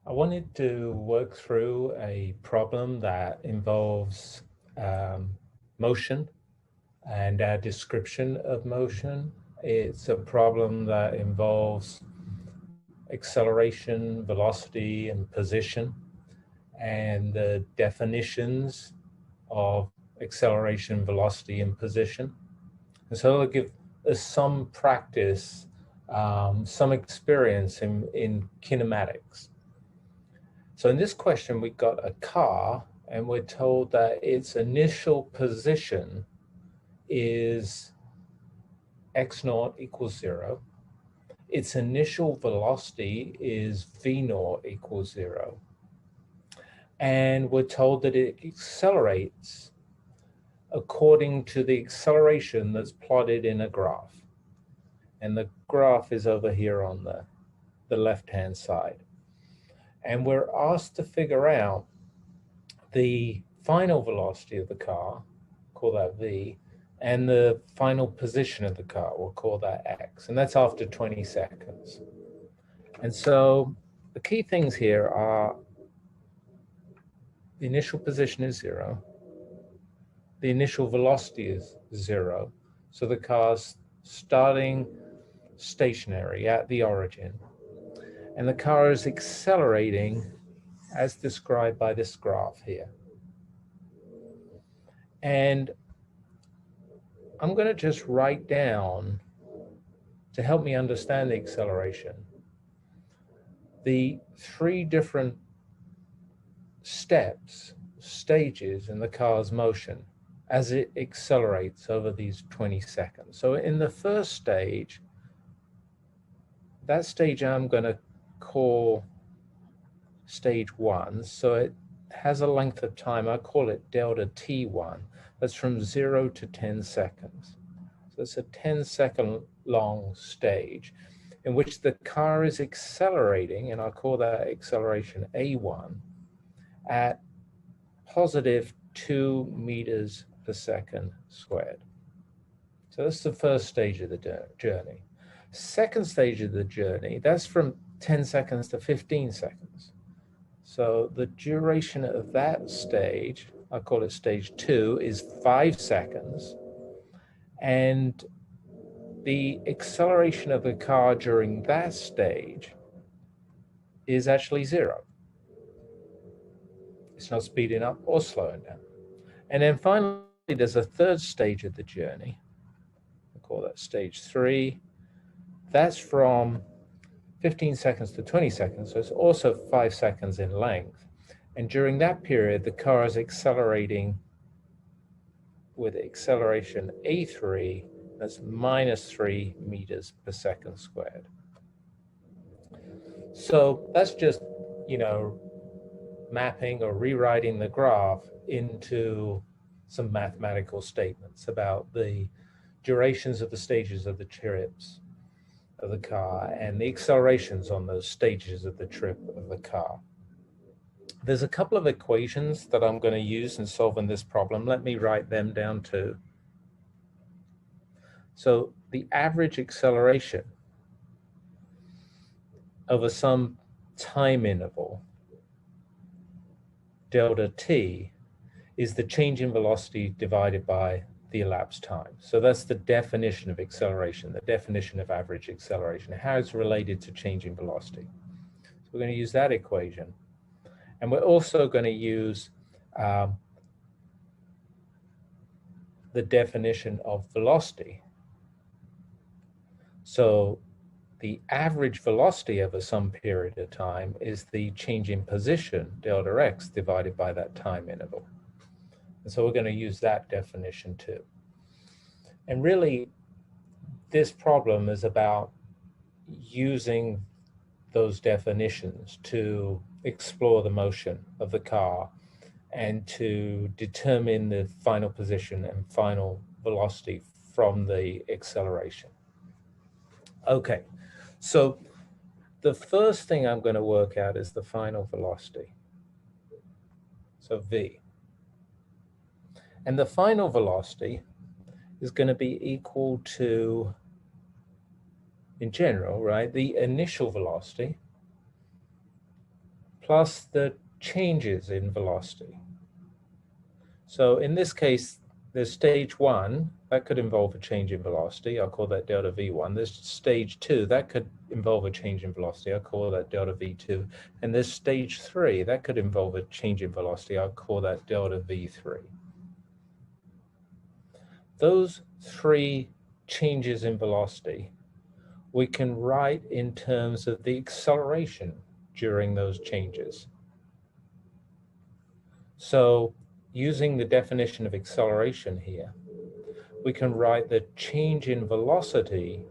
I wanted to work through a problem that involves motion and our description of motion. It's a problem that involves acceleration, velocity, and position, and the definitions of acceleration, velocity, and position. And so I'll give us some practice, some experience in kinematics. So in this question, we got a car and we're told that its initial position is x naught equals 0. Its initial velocity is v naught equals 0. And we're told that it accelerates according to the acceleration that's plotted in a graph. And the graph is over here on the left-hand side. And we're asked to figure out the final velocity of the car, call that v, and the final position of the car, we'll call that x. And that's after 20 seconds. And so the key things here are the initial position is 0. The initial velocity is 0. So the car's starting stationary at the origin. And the car is accelerating as described by this graph here. And I'm going to just write down, to help me understand the acceleration, the 3 different steps, stages in the car's motion as it accelerates over these 20 seconds. So in the first stage, that stage I'm going to call stage 1. So it has a length of time, I call it delta t1. That's from 0 to 10 seconds. So it's a 10-second long stage in which the car is accelerating, and I'll call that acceleration A1, at positive 2 meters per second squared. So that's the first stage of the journey. Second stage of the journey, that's from 10 seconds to 15 seconds. So the duration of that stage, I call it stage 2, is 5 seconds. And the acceleration of the car during that stage is actually 0. It's not speeding up or slowing down. And then finally, there's a third stage of the journey. I call that stage 3. That's from 15 seconds to 20 seconds, so it's also 5 seconds in length. And during that period, the car is accelerating with acceleration A3, that's minus 3 meters per second squared. So that's just, mapping or rewriting the graph into some mathematical statements about the durations of the stages of the trips of the car and the accelerations on those stages of the trip of the car. There's a couple of equations that I'm going to use in solving this problem. Let me write them down too. So the average acceleration over some time interval, delta t, is the change in velocity divided by the elapsed time. So that's the definition of acceleration, the definition of average acceleration, how it's related to change in velocity. So we're going to use that equation. And we're also going to use the definition of velocity. So the average velocity over some period of time is the change in position, delta x, divided by that time interval. And so we're going to use that definition too. And really, this problem is about using those definitions to explore the motion of the car and to determine the final position and final velocity from the acceleration. Okay, so the first thing I'm going to work out is the final velocity, so v. And the final velocity is going to be equal to, in general, right, the initial velocity plus the changes in velocity. So in this case, there's stage 1, that could involve a change in velocity. I'll call that delta V1. There's stage 2, that could involve a change in velocity. I'll call that delta V2. And there's stage 3, that could involve a change in velocity. I'll call that delta V3. Those 3 changes in velocity, we can write in terms of the acceleration during those changes. So using the definition of acceleration here, we can write the change in velocity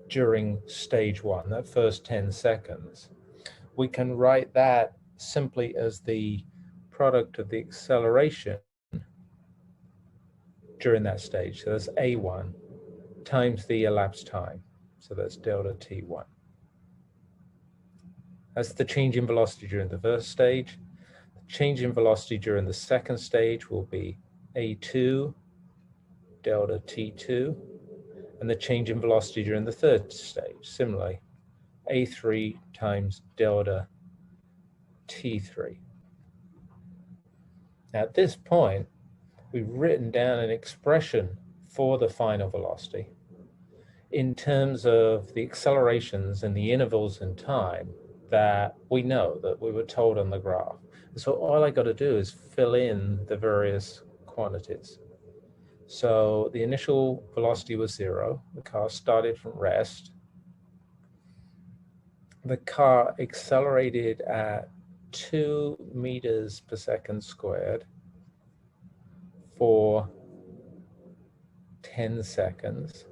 during stage 1, that first 10 seconds. We can write that simply as the product of the acceleration during that stage. So that's A1 times the elapsed time. So that's delta T1. That's the change in velocity during the first stage. The change in velocity during the second stage will be A2 delta T2, and the change in velocity during the third stage, similarly, A3 times delta T3. Now at this point, we've written down an expression for the final velocity in terms of the accelerations and the intervals in time that we know, that we were told on the graph. So all I got to do is fill in the various quantities. So the initial velocity was 0. The car started from rest. The car accelerated at 2 meters per second squared for 10 seconds.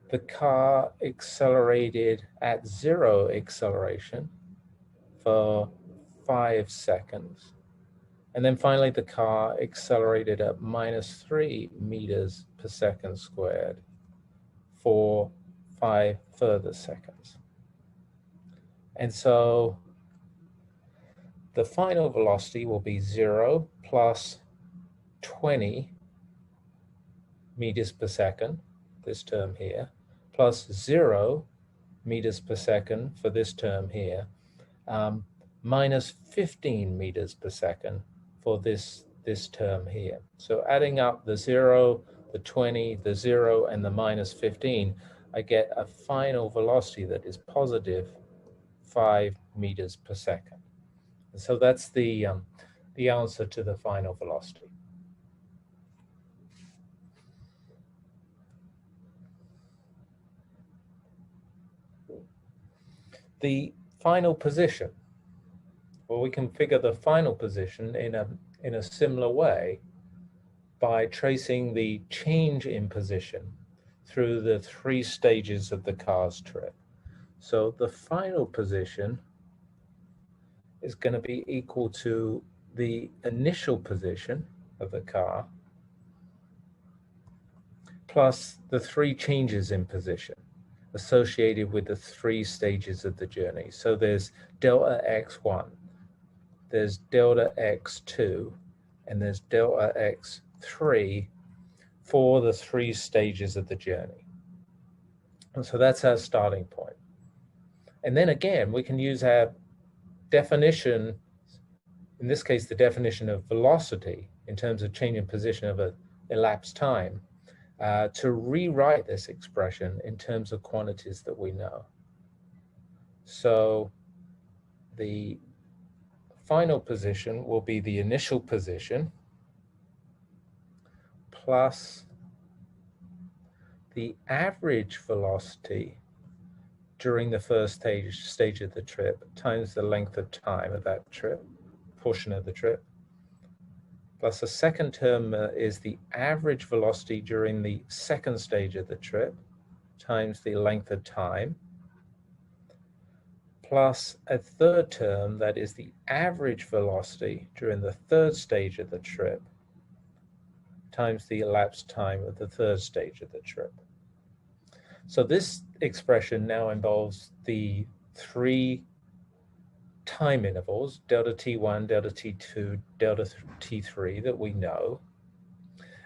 The car accelerated at 0 acceleration for 5 seconds. And then finally, the car accelerated at -3 meters per second squared for 5 further seconds. And so the final velocity will be 0 plus 20 meters per second, this term here, plus 0 meters per second for this term here, minus 15 meters per second for this term here. So adding up the 0, the 20, the 0, and the minus 15, I get a final velocity that is positive 5 meters per second. And so that's the answer to the final velocity. The final position. Well, we can figure the final position in a similar way by tracing the change in position through the 3 stages of the car's trip. So the final position is going to be equal to the initial position of the car plus the 3 changes in position associated with the 3 stages of the journey. So there's delta x1, there's delta x2, and there's delta x3 for the 3 stages of the journey. And so that's our starting point. And then again, we can use our definition, in this case, the definition of velocity in terms of change in position of an elapsed time, to rewrite this expression in terms of quantities that we know. So the final position will be the initial position plus the average velocity during the first stage of the trip times the length of time of that trip, portion of the trip, plus the second term is the average velocity during the second stage of the trip times the length of time, plus a third term that is the average velocity during the third stage of the trip times the elapsed time of the third stage of the trip. So this expression now involves the 3 time intervals, delta T1, delta T2, delta T3 that we know.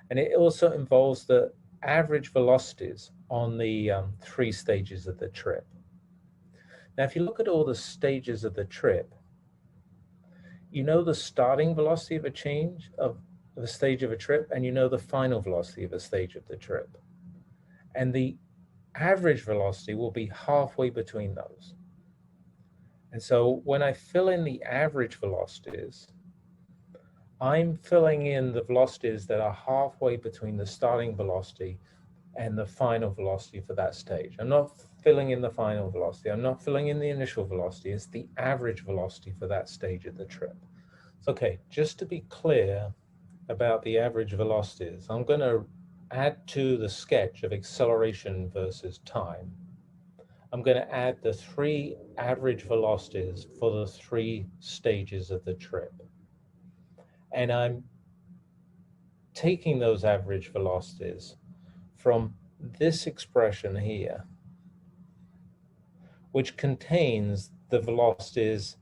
And it also involves the average velocities on the 3 stages of the trip. Now, if you look at all the stages of the trip, you know the starting velocity of a change of a stage of a trip, and you know the final velocity of a stage of the trip. And the average velocity will be halfway between those. And so when I fill in the average velocities, I'm filling in the velocities that are halfway between the starting velocity and the final velocity for that stage. I'm not filling in the final velocity. I'm not filling in the initial velocity. It's the average velocity for that stage of the trip. So, okay, just to be clear about the average velocities, I'm going to add to the sketch of acceleration versus time. I'm going to add the 3 average velocities for the 3 stages of the trip. And I'm taking those average velocities from this expression here, which contains the velocities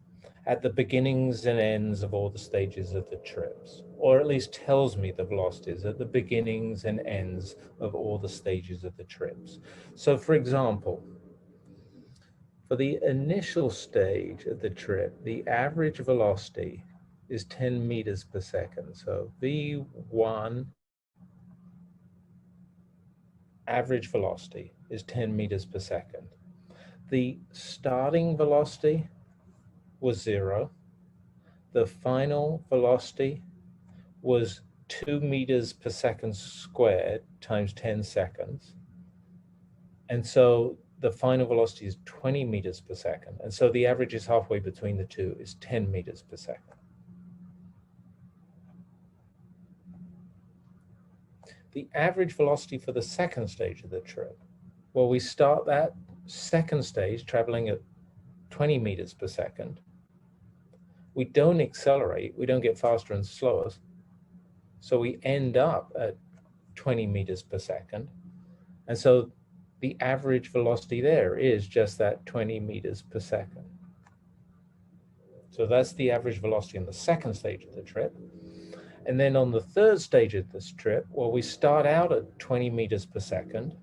at the beginnings and ends of all the stages of the trips, or at least tells me the velocities at the beginnings and ends of all the stages of the trips. So for example, for the initial stage of the trip, the average velocity is 10 meters per second. So V1 average velocity is 10 meters per second. The starting velocity was 0. The final velocity was 2 meters per second squared times 10 seconds. And so the final velocity is 20 meters per second. And so the average is halfway between the two, is 10 meters per second. The average velocity for the second stage of the trip, well, we start that second stage traveling at 20 meters per second. We don't accelerate, we don't get faster and slower. So we end up at 20 meters per second. And so the average velocity there is just that 20 meters per second. So that's the average velocity on the second stage of the trip. And then on the third stage of this trip, well, we start out at 20 meters per second.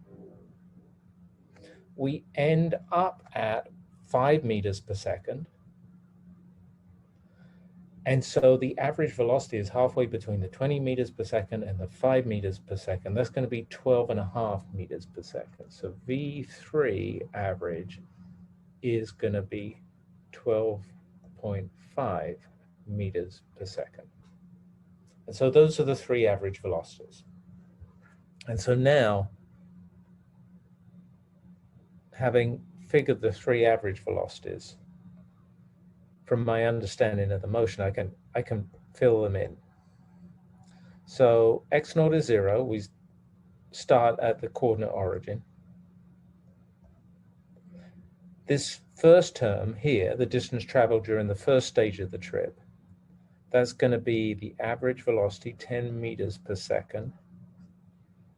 We end up at 5 meters per second. And so the average velocity is halfway between the 20 meters per second and the 5 meters per second. That's going to be 12.5 meters per second. So V3 average is going to be 12.5 meters per second. And so those are the 3 average velocities. And so now, having figured the 3 average velocities, from my understanding of the motion, I can fill them in. So x naught is 0. We start at the coordinate origin. This first term here, the distance traveled during the first stage of the trip, that's going to be the average velocity, 10 meters per second,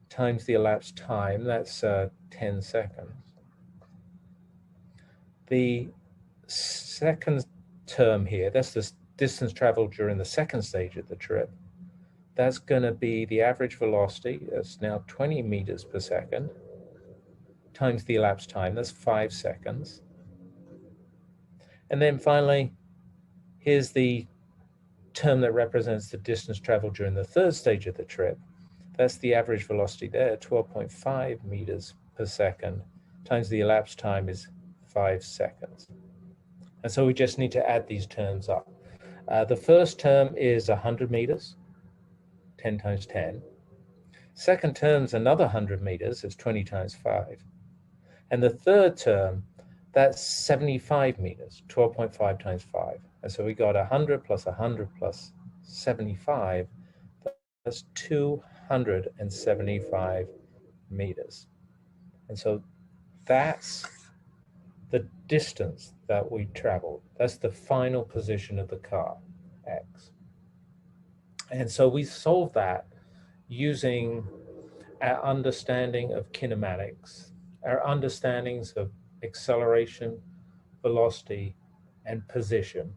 times the elapsed time, that's 10 seconds. The second term here, that's the distance traveled during the second stage of the trip. That's going to be the average velocity, that's now 20 meters per second, times the elapsed time, that's 5 seconds. And then finally, here's the term that represents the distance traveled during the third stage of the trip. That's the average velocity there, 12.5 meters per second, times the elapsed time is 5 seconds. And so we just need to add these terms up. The first term is 100 meters, 10 times 10. Second term's another 100 meters, it's 20 times 5. And the third term, that's 75 meters, 12.5 times 5. And so we got 100 plus 100 plus 75, that's 275 meters. And so that's the distance that we traveled. That's the final position of the car, x. And so we solved that using our understanding of kinematics, our understandings of acceleration, velocity, and position,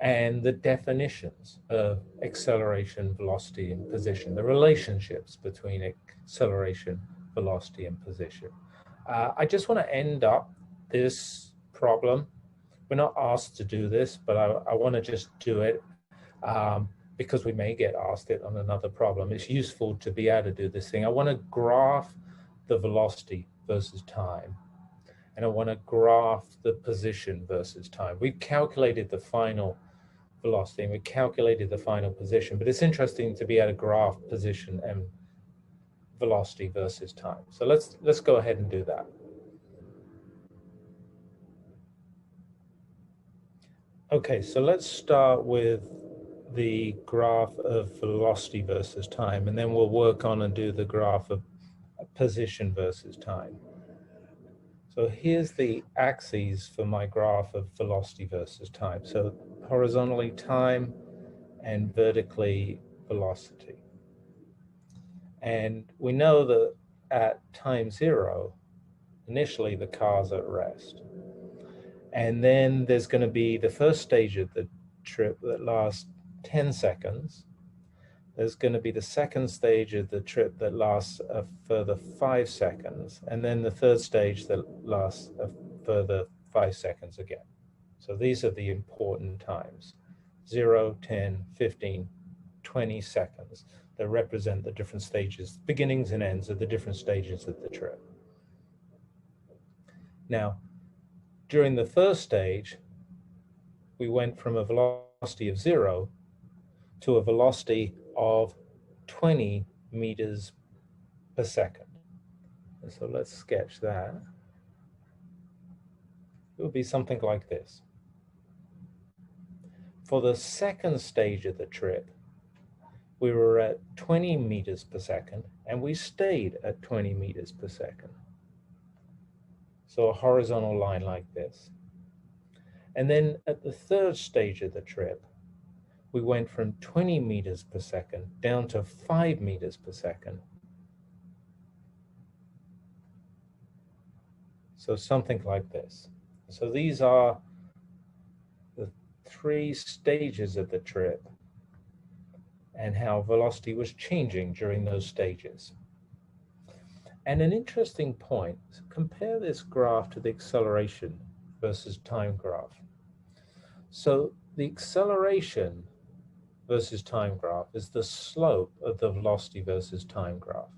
and the definitions of acceleration, velocity, and position, the relationships between acceleration, velocity, and position. I just want to end up this problem. We're not asked to do this, but I want to just do it because we may get asked it on another problem. It's useful to be able to do this thing. I want to graph the velocity versus time, and I want to graph the position versus time. We've calculated the final velocity and we calculated the final position, but it's interesting to be able to graph position and velocity versus time. So let's go ahead and do that. Okay, so let's start with the graph of velocity versus time, and then we'll work on and do the graph of position versus time. So here's the axes for my graph of velocity versus time. So horizontally time and vertically velocity. And we know that at time 0, initially the car's at rest. And then there's going to be the first stage of the trip that lasts 10 seconds. There's going to be the second stage of the trip that lasts a further 5 seconds. And then the third stage that lasts a further 5 seconds again. So these are the important times: 0, 10, 15, 20 seconds that represent the different stages, beginnings and ends of the different stages of the trip. Now, during the first stage, we went from a velocity of 0 to a velocity of 20 meters per second. And so let's sketch that. It would be something like this. For the second stage of the trip, we were at 20 meters per second, and we stayed at 20 meters per second. So a horizontal line like this. And then at the third stage of the trip, we went from 20 meters per second down to 5 meters per second. So something like this. So these are the 3 stages of the trip and how velocity was changing during those stages. And an interesting point, compare this graph to the acceleration versus time graph. So the acceleration versus time graph is the slope of the velocity versus time graph.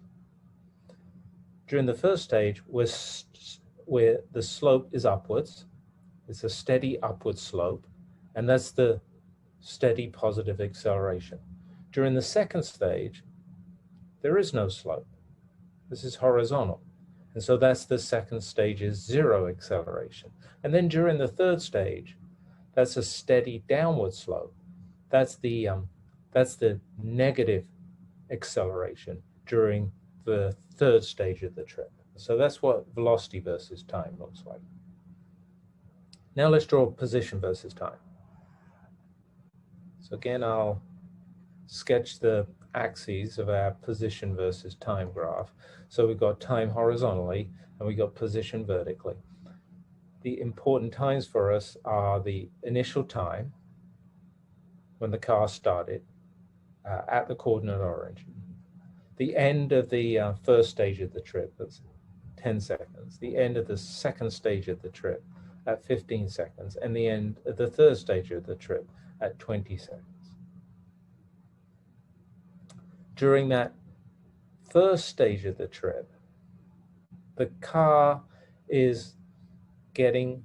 During the first stage, where the slope is upwards, it's a steady upward slope, and that's the steady positive acceleration. During the second stage, there is no slope. This is horizontal. And so that's the second stage's 0 acceleration. And then during the third stage, that's a steady downward slope. That's the negative acceleration during the third stage of the trip. So that's what velocity versus time looks like. Now let's draw position versus time. So again, I'll sketch the axes of our position versus time graph. So we've got time horizontally and we've got position vertically. The important times for us are the initial time when the car started at the coordinate origin, the end of the first stage of the trip, that's 10 seconds, the end of the second stage of the trip at 15 seconds, and the end of the third stage of the trip at 20 seconds. During that first stage of the trip, the car is getting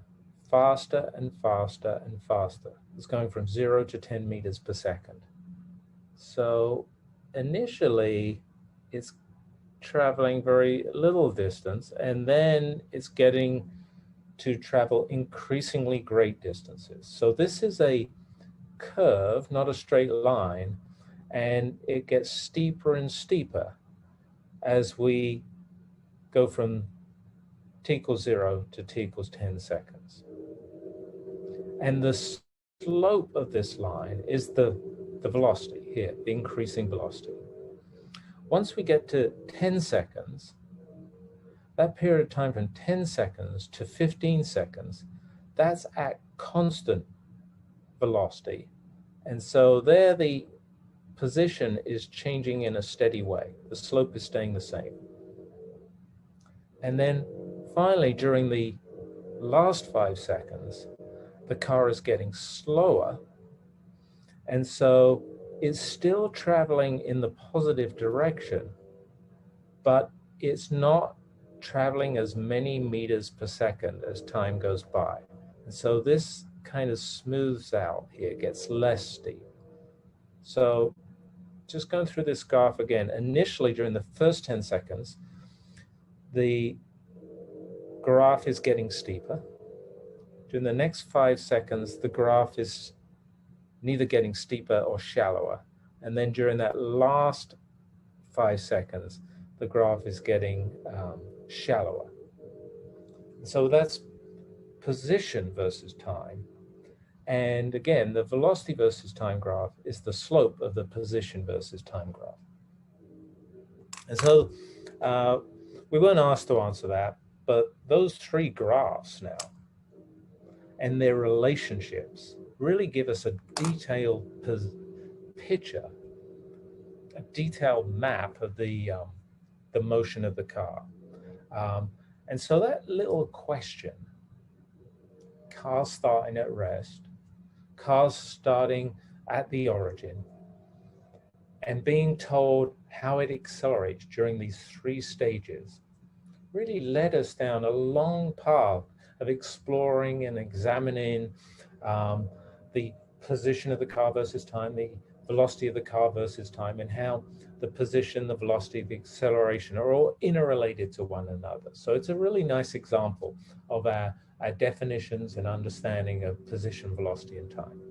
faster and faster and faster. It's going from 0 to 10 meters per second. So initially, it's traveling very little distance, and then it's getting to travel increasingly great distances. So this is a curve, not a straight line, and it gets steeper and steeper as we go from t equals 0 to t equals 10 seconds. And the slope of this line is the velocity here, the increasing velocity. Once we get to 10 seconds, that period of time from 10 seconds to 15 seconds, that's at constant velocity. And so there the position is changing in a steady way. The slope is staying the same. And then finally, during the last 5 seconds, the car is getting slower. And so it's still traveling in the positive direction, but it's not traveling as many meters per second as time goes by. And so this kind of smooths out here, gets less steep. So just going through this graph again, initially during the first 10 seconds, the graph is getting steeper. During the next 5 seconds, the graph is neither getting steeper or shallower. And then during that last 5 seconds, the graph is getting shallower. So that's position versus time. And again, the velocity versus time graph is the slope of the position versus time graph. And so we weren't asked to answer that, but those three graphs now and their relationships really give us a detailed picture, a detailed map of the motion of the car. And so that little question, cars starting at rest, cars starting at the origin, and being told how it accelerates during these three stages, really led us down a long path of exploring and examining the position of the car versus time, the velocity of the car versus time, and how the position, the velocity, the acceleration are all interrelated to one another. So it's a really nice example of our definitions and understanding of position, velocity, and time.